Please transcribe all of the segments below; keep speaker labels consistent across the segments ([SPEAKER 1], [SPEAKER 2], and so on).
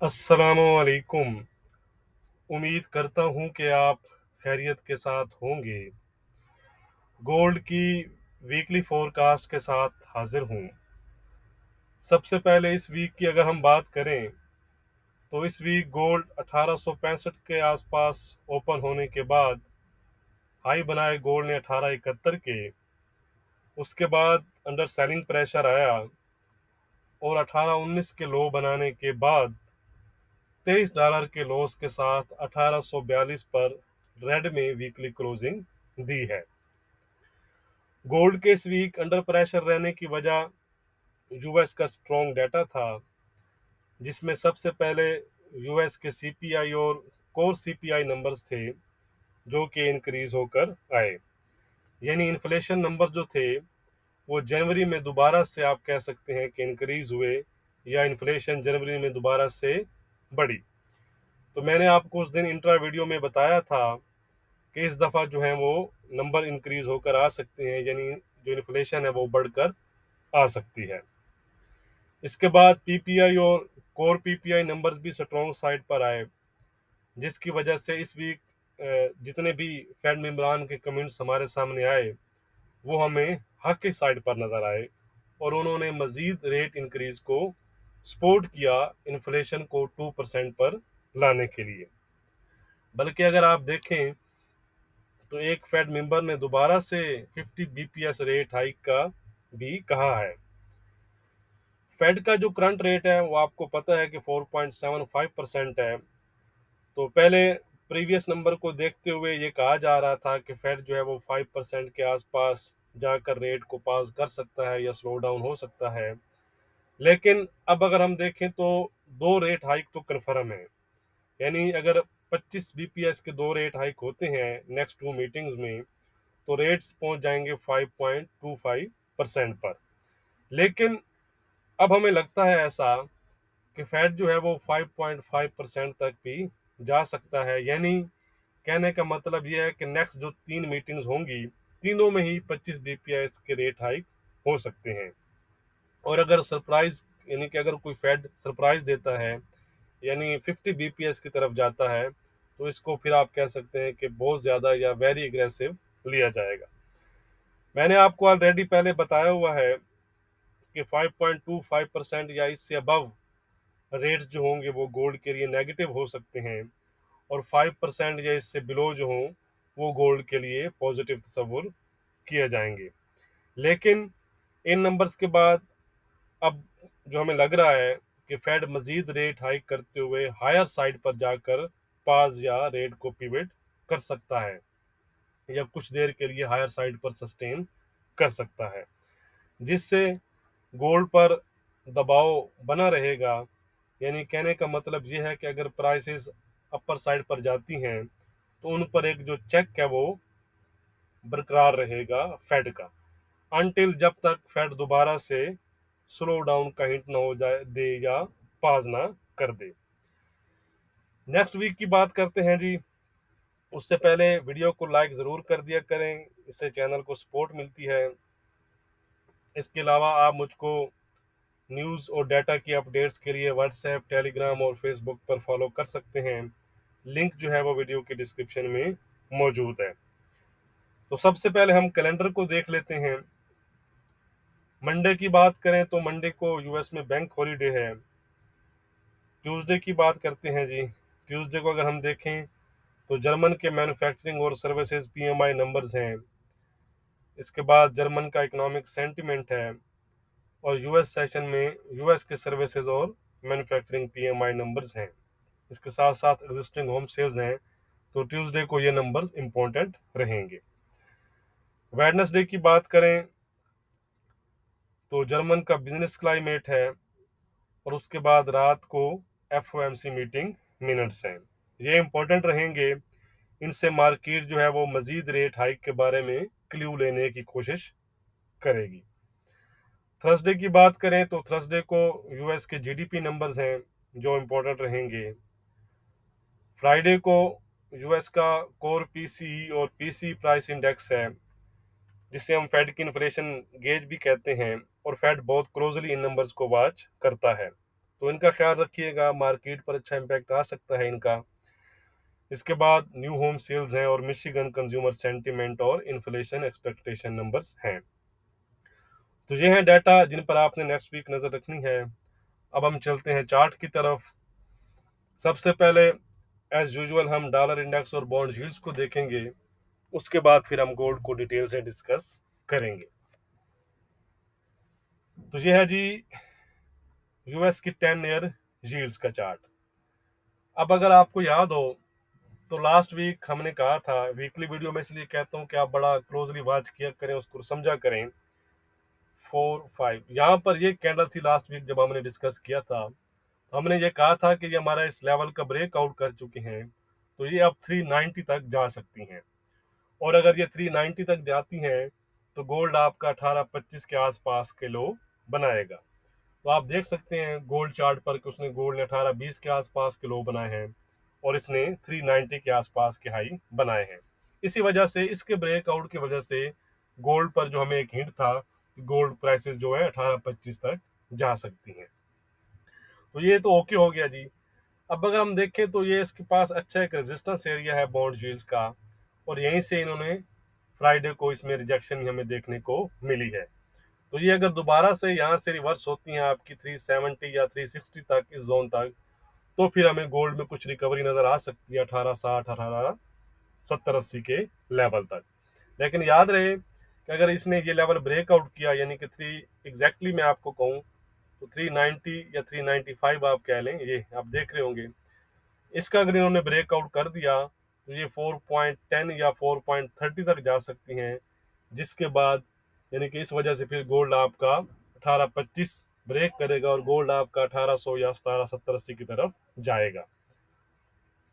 [SPEAKER 1] अस्सलामुअलैकुम। उम्मीद करता हूँ कि आप खैरियत के साथ होंगे। गोल्ड की वीकली फोरकास्ट के साथ हाजिर हूँ। सबसे पहले इस वीक की अगर हम बात करें तो इस वीक गोल्ड 1865 के आसपास ओपन होने के बाद हाई बनाए गोल्ड ने 1871 के। उसके बाद अंडर सेलिंग प्रेशर आया और 1819 के लो बनाने के बाद $23 के लॉस के साथ 1842 पर रेड में वीकली क्लोजिंग दी है। गोल्ड के इस वीक अंडर प्रेशर रहने की वजह यूएस का स्ट्रॉन्ग डाटा था, जिसमें सबसे पहले यूएस के सीपीआई और कोर सीपीआई नंबर्स थे जो कि इंक्रीज होकर आए। यानी इन्फ्लेशन नंबर जो थे वो जनवरी में दोबारा से आप कह सकते हैं कि इंक्रीज हुए या इन्फ्लेशन जनवरी में दोबारा से बढ़ी। तो मैंने आपको उस दिन इंट्रा वीडियो में बताया था कि इस दफ़ा जो है वो नंबर इंक्रीज होकर आ सकते हैं, यानी जो इन्फ्लेशन है वो बढ़कर आ सकती है। इसके बाद पीपीआई और कोर पीपीआई नंबर्स भी स्ट्रॉन्ग साइड पर आए, जिसकी वजह से इस वीक जितने भी फेड मेंबरान के कमेंट्स हमारे सामने आए वो हमें हक की साइड पर नज़र आए और उन्होंने मज़ीद रेट इंक्रीज को सपोर्ट किया इन्फ्लेशन को 2% पर लाने के लिए। बल्कि अगर आप देखें तो एक फेड मेंबर ने दोबारा से 50 बीपीएस रेट हाइक का भी कहा है। फेड का जो करंट रेट है वो आपको पता है कि 4.75% है। तो पहले प्रीवियस नंबर को देखते हुए ये कहा जा रहा था कि फेड जो है वो 5% के आसपास जाकर रेट को पास कर सकता है या स्लो डाउन हो सकता है। लेकिन अब अगर हम देखें तो दो रेट हाइक तो कन्फर्म है। यानी अगर 25 बीपीएस के दो रेट हाइक होते हैं नेक्स्ट टू मीटिंग्स में तो रेट्स पहुंच जाएंगे 5.25% पर। लेकिन अब हमें लगता है ऐसा कि फेड जो है वो 5.5% तक भी जा सकता है। यानी कहने का मतलब ये है कि नेक्स्ट जो तीन मीटिंग्स होंगी तीनों में ही 25 बीपीएस के रेट हाइक हो सकते हैं। और अगर सरप्राइज यानी कि अगर कोई फेड सरप्राइज देता है यानी 50 बीपीएस की तरफ जाता है तो इसको फिर आप कह सकते हैं कि बहुत ज़्यादा या वेरी एग्रेसिव लिया जाएगा। मैंने आपको ऑलरेडी पहले बताया हुआ है कि 5.25% या इससे अबव रेट्स जो होंगे वो गोल्ड के लिए नेगेटिव हो सकते हैं और 5% या इससे बिलो जो हों वो गोल्ड के लिए पॉजिटिव तस्वुर किए जाएंगे। लेकिन इन नंबर्स के बाद अब जो हमें लग रहा है कि फेड मजीद रेट हाइक करते हुए हायर साइड पर जाकर पास या रेट को पिवट कर सकता है या कुछ देर के लिए हायर साइड पर सस्टेन कर सकता है, जिससे गोल्ड पर दबाव बना रहेगा। यानी कहने का मतलब ये है कि अगर प्राइसेस अपर साइड पर जाती हैं तो उन पर एक जो चेक है वो बरकरार रहेगा फेड का, अनटिल जब तक फेड दोबारा से स्लो डाउन का हिंट ना हो जाए दे या पाज ना कर दे। नेक्स्ट वीक की बात करते हैं जी। उससे पहले वीडियो को लाइक ज़रूर कर दिया करें, इससे चैनल को सपोर्ट मिलती है। इसके अलावा आप मुझको न्यूज़ और डाटा की अपडेट्स के लिए व्हाट्सएप, टेलीग्राम और फेसबुक पर फॉलो कर सकते हैं। लिंक जो है वो वीडियो के डिस्क्रिप्शन में मौजूद है। तो सबसे पहले हम कैलेंडर को देख लेते हैं। मंडे की बात करें तो मंडे को यूएस में बैंक हॉलीडे है। ट्यूसडे की बात करते हैं जी। ट्यूसडे को अगर हम देखें तो जर्मन के मैन्युफैक्चरिंग और सर्विसेज पीएमआई नंबर्स हैं। इसके बाद जर्मन का इकोनॉमिक सेंटिमेंट है और यूएस सेशन में यूएस के सर्विसेज और मैन्युफैक्चरिंग पीएमआई नंबर्स हैं। इसके साथ साथ एग्जिस्टिंग होम सेल्स हैं। तो ट्यूसडे को ये नंबर्स इंपॉर्टेंट रहेंगे। वेडनेसडे की बात करें तो जर्मन का बिजनेस क्लाइमेट है और उसके बाद रात को एफओएमसी मीटिंग मिनट्स हैं। ये इंपॉर्टेंट रहेंगे। इनसे मार्केट जो है वो मजीद रेट हाइक के बारे में क्ल्यू लेने की कोशिश करेगी। थर्सडे की बात करें तो थर्सडे को यूएस के जीडीपी नंबर्स हैं जो इंपॉर्टेंट रहेंगे। फ्राइडे को यूएस का कोर पीसी और पीसी प्राइस इंडेक्स है, जिसे हम फेड की इन्फ्लेशन गेज भी कहते हैं और फेड बहुत क्लोजली इन नंबर्स को वॉच करता है। तो इनका ख्याल रखिएगा, मार्केट पर अच्छा इम्पैक्ट आ सकता है इनका। इसके बाद न्यू होम सेल्स हैं और मिशिगन कंज्यूमर सेंटिमेंट और इन्फ्लेशन एक्सपेक्टेशन नंबर्स हैं। तो ये हैं डाटा जिन पर आपने नेक्स्ट वीक नज़र रखनी है। अब हम चलते हैं चार्ट की तरफ। सबसे पहले एज यूजुअल हम डॉलर इंडेक्स और बॉन्ड यील्ड्स को देखेंगे, उसके बाद फिर हम गोल्ड को डिटेल से डिस्कस करेंगे। तो ये है जी यूएस की 10 ईयर यील्ड्स का चार्ट। अब अगर आपको याद हो तो लास्ट वीक हमने कहा था, वीकली वीडियो में इसलिए कहता हूँ कि आप बड़ा क्लोजली वॉच किया करें, उसको समझा करें। 4-5 यहाँ पर ये कैंडल थी लास्ट वीक जब हमने डिस्कस किया था। तो हमने ये कहा था कि ये हमारा इस लेवल का ब्रेकआउट कर चुके हैं, तो ये अब 390 तक जा सकती हैं। और अगर ये 390 तक जाती हैं तो गोल्ड आपका 1825 के आसपास के लो बनाएगा। तो आप देख सकते हैं गोल्ड चार्ट पर कि उसने गोल्ड ने 1820 के आसपास के लो बनाए हैं और इसने 390 के आसपास के हाई बनाए हैं। इसी वजह से, इसके ब्रेकआउट की वजह से गोल्ड पर जो हमें एक हिंट था कि गोल्ड प्राइसेस जो है 1825 तक जा सकती हैं, तो ये तो ओके हो गया जी। अब अगर हम देखें तो ये इसके पास अच्छा एक रेजिस्टेंस एरिया है बॉन्ड यील्ड्स का, और यहीं से इन्होंने फ्राइडे को इसमें रिजेक्शन हमें देखने को मिली है। तो ये अगर दोबारा से यहाँ से रिवर्स होती हैं आपकी 370 या 360 तक, इस जोन तक, तो फिर हमें गोल्ड में कुछ रिकवरी नजर आ सकती है 1860, 1870-80 के लेवल तक। लेकिन याद रहे कि अगर इसने ये लेवल ब्रेकआउट किया, यानी कि 3 एग्जैक्टली मैं आपको कहूँ तो 390 या 395 आप कह लें, ये आप देख रहे होंगे, इसका अगर इन्होंने ब्रेकआउट कर दिया तो ये 4.10 या 4.30 तक जा सकती हैं, जिसके बाद यानी कि इस वजह से फिर गोल्ड आपका 1825 ब्रेक करेगा और गोल्ड आपका 1800 या 1770-80 की तरफ जाएगा।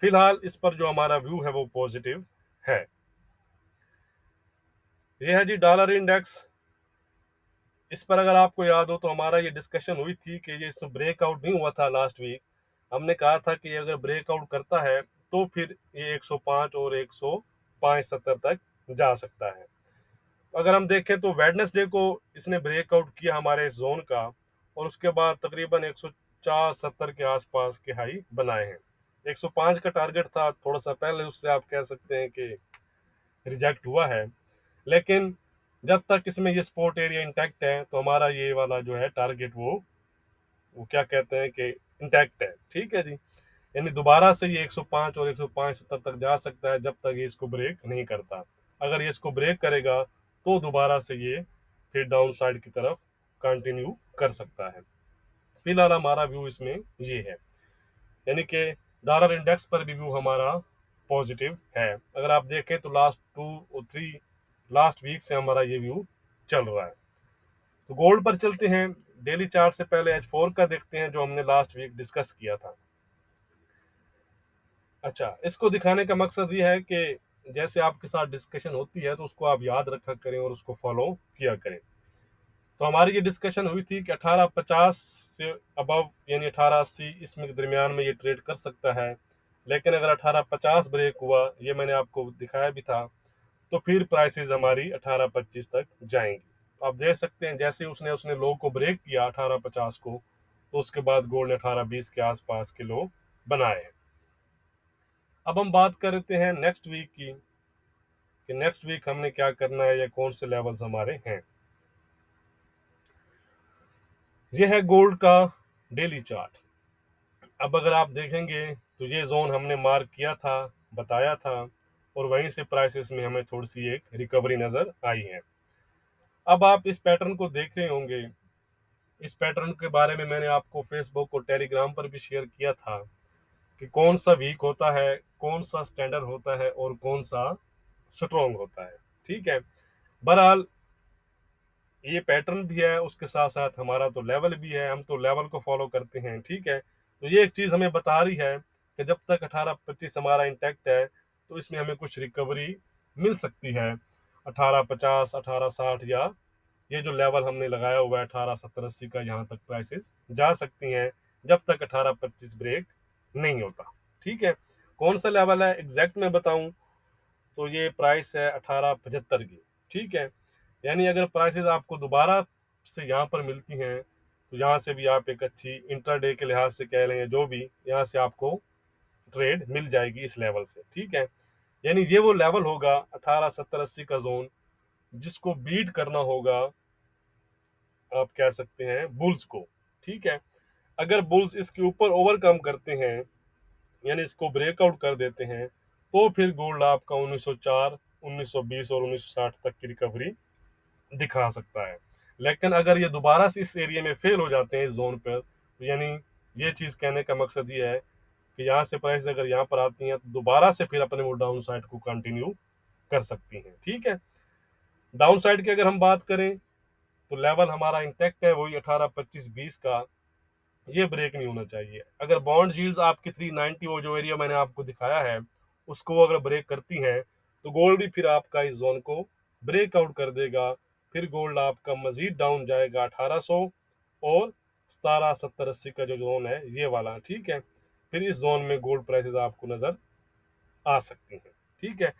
[SPEAKER 1] फिलहाल इस पर जो हमारा व्यू है वो पॉजिटिव है। ये है जी डॉलर इंडेक्स। इस पर अगर आपको याद हो तो हमारा ये डिस्कशन हुई थी कि ये इसमें ब्रेकआउट नहीं हुआ था लास्ट वीक। हमने कहा था कि अगर ब्रेकआउट करता है तो फिर ये 105 और 105.70 तक जा सकता है। अगर हम देखें तो वेडनेसडे को इसने ब्रेकआउट किया हमारे इस जोन का, और उसके बाद तकरीबन 104-70 के आसपास के हाई बनाए हैं। 105 का टारगेट था, थोड़ा सा पहले उससे आप कह सकते हैं कि रिजेक्ट हुआ है, लेकिन जब तक इसमें ये सपोर्ट एरिया इंटैक्ट है तो हमारा ये वाला जो है टारगेट वो क्या कहते हैं कि इंटैक्ट है। ठीक है जी, यानी दोबारा से ये 105 और 105.70 तक जा सकता है जब तक ये इसको ब्रेक नहीं करता। अगर ये इसको ब्रेक करेगा तो दोबारा से ये फिर डाउन साइड की तरफ कंटिन्यू कर सकता है। फिलहाल हमारा व्यू इसमें ये है, यानी कि डॉलर इंडेक्स पर भी व्यू हमारा पॉजिटिव है। अगर आप देखें तो लास्ट 2 और 3 लास्ट वीक से हमारा ये व्यू चल रहा है। तो गोल्ड पर चलते हैं। डेली चार्ट से पहले H4 का देखते हैं जो हमने लास्ट वीक डिस्कस किया था। अच्छा, इसको दिखाने का मकसद ये है कि जैसे आपके साथ डिस्कशन होती है तो उसको आप याद रखा करें और उसको फॉलो किया करें। तो हमारी ये डिस्कशन हुई थी कि 1850 से अबव यानी 1880 इसमें के दरमियान में ये ट्रेड कर सकता है, लेकिन अगर 1850 ब्रेक हुआ, ये मैंने आपको दिखाया भी था, तो फिर प्राइसेस हमारी 1825 तक जाएंगी। तो आप देख सकते हैं जैसे उसने उसने लो को ब्रेक किया 1850 को, तो उसके बाद गोल्ड ने 1820 के आसपास के लो बनाए हैं। अब हम बात करते हैं नेक्स्ट वीक की कि नेक्स्ट वीक हमने क्या करना है या कौन से लेवल्स हमारे हैं। यह है गोल्ड का डेली चार्ट। अब अगर आप देखेंगे तो ये जोन हमने मार्क किया था, बताया था, और वहीं से प्राइसेस में हमें थोड़ी सी एक रिकवरी नजर आई है। अब आप इस पैटर्न को देख रहे होंगे। इस पैटर्न के बारे में मैंने आपको फेसबुक और टेलीग्राम पर भी शेयर किया था कि कौन सा वीक होता है, कौन सा स्टैंडर्ड होता है और कौन सा स्ट्रॉन्ग होता है। ठीक है, बहरहाल ये पैटर्न भी है, उसके साथ साथ हमारा तो लेवल भी है, हम तो लेवल को फॉलो करते हैं। ठीक है, तो ये एक चीज हमें बता रही है कि जब तक 1825 हमारा इंटैक्ट है तो इसमें हमें कुछ रिकवरी मिल सकती है। 1850, 1860 या ये जो लेवल हमने लगाया हुआ है 1870-80 का, यहाँ तक प्राइसेस जा सकती हैं जब तक 1825 ब्रेक नहीं होता। ठीक है, कौन सा लेवल है एग्जैक्ट मैं बताऊं तो ये प्राइस है 1875 की। ठीक है, यानी अगर प्राइसेस आपको दोबारा से यहाँ पर मिलती हैं तो यहाँ से भी आप एक अच्छी इंट्राडे के लिहाज से कह लें, जो भी, यहाँ से आपको ट्रेड मिल जाएगी इस लेवल से, ठीक है। यानी ये वो लेवल होगा 18, 70, 80 का जोन, जिसको बीट करना होगा, आप कह सकते हैं, बुल्स को, ठीक है। अगर बुल्स इसके ऊपर ओवरकम करते हैं, यानी इसको ब्रेकआउट कर देते हैं, तो फिर गोल्ड आपका 1904, 1920 और 1960 तक की रिकवरी दिखा सकता है। लेकिन अगर ये दोबारा से इस एरिया में फेल हो जाते हैं, इस जोन पर, तो यानी ये चीज़ कहने का मकसद ये है कि यहाँ से प्राइस अगर यहाँ पर आती हैं, तो दोबारा से फिर अपने वो डाउन साइड को कंटिन्यू कर सकती हैं, ठीक है। डाउन साइड की अगर हम बात करें, तो लेवल हमारा इंटैक्ट है, वही 18, 25, 20 का, ये ब्रेक नहीं होना चाहिए। अगर बॉन्ड यील्ड्स आपकी 390, वो जो एरिया मैंने आपको दिखाया है, उसको अगर ब्रेक करती हैं, तो गोल्ड भी फिर आपका इस जोन को ब्रेकआउट कर देगा। फिर गोल्ड आपका मजीद डाउन जाएगा 1800 और 17, 70, 80 का जो जोन है, ये वाला, ठीक है। फिर इस जोन में गोल्ड प्राइसेस आपको नजर आ सकती हैं, ठीक है।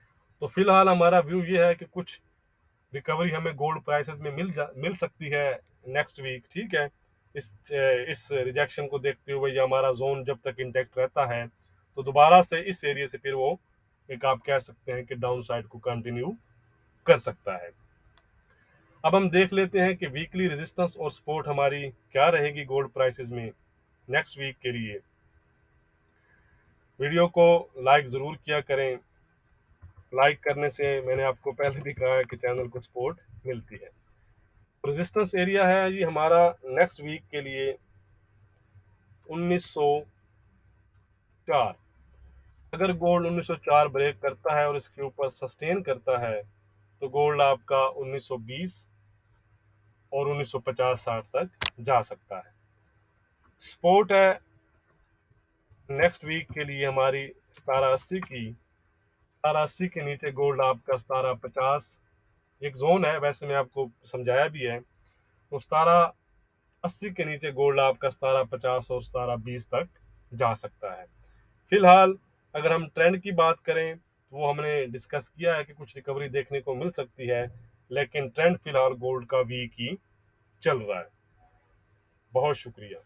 [SPEAKER 1] तो फिलहाल हमारा व्यू ये है कि कुछ रिकवरी हमें गोल्ड प्राइसेस में मिल सकती है नेक्स्ट वीक, ठीक है। इस रिजेक्शन को देखते हुए, ये हमारा जोन जब तक इंटैक्ट रहता है, तो दोबारा से इस एरिया से फिर वो एक, आप कह सकते हैं कि डाउन साइड को कंटिन्यू कर सकता है। अब हम देख लेते हैं कि वीकली रेजिस्टेंस और सपोर्ट हमारी क्या रहेगी गोल्ड प्राइसेस में नेक्स्ट वीक के लिए। वीडियो को लाइक ज़रूर किया करें, लाइक करने से, मैंने आपको पहले भी कहा है, कि चैनल को सपोर्ट मिलती है। रेजिस्टेंस एरिया है ये हमारा नेक्स्ट वीक के लिए 1904। अगर गोल्ड 1904 ब्रेक करता है और इसके ऊपर सस्टेन करता है, तो गोल्ड आपका 1920 और 1950-60 तक जा सकता है। सपोर्ट है नेक्स्ट वीक के लिए हमारी 1780 की। 1780 के नीचे गोल्ड आपका 1750 एक जोन है, वैसे मैं आपको समझाया भी है। तो 1780 के नीचे गोल्ड आपका 1750 और 1720 तक जा सकता है। फिलहाल अगर हम ट्रेंड की बात करें, तो वो हमने डिस्कस किया है कि कुछ रिकवरी देखने को मिल सकती है, लेकिन ट्रेंड फिलहाल गोल्ड का वीक ही चल रहा है। बहुत शुक्रिया।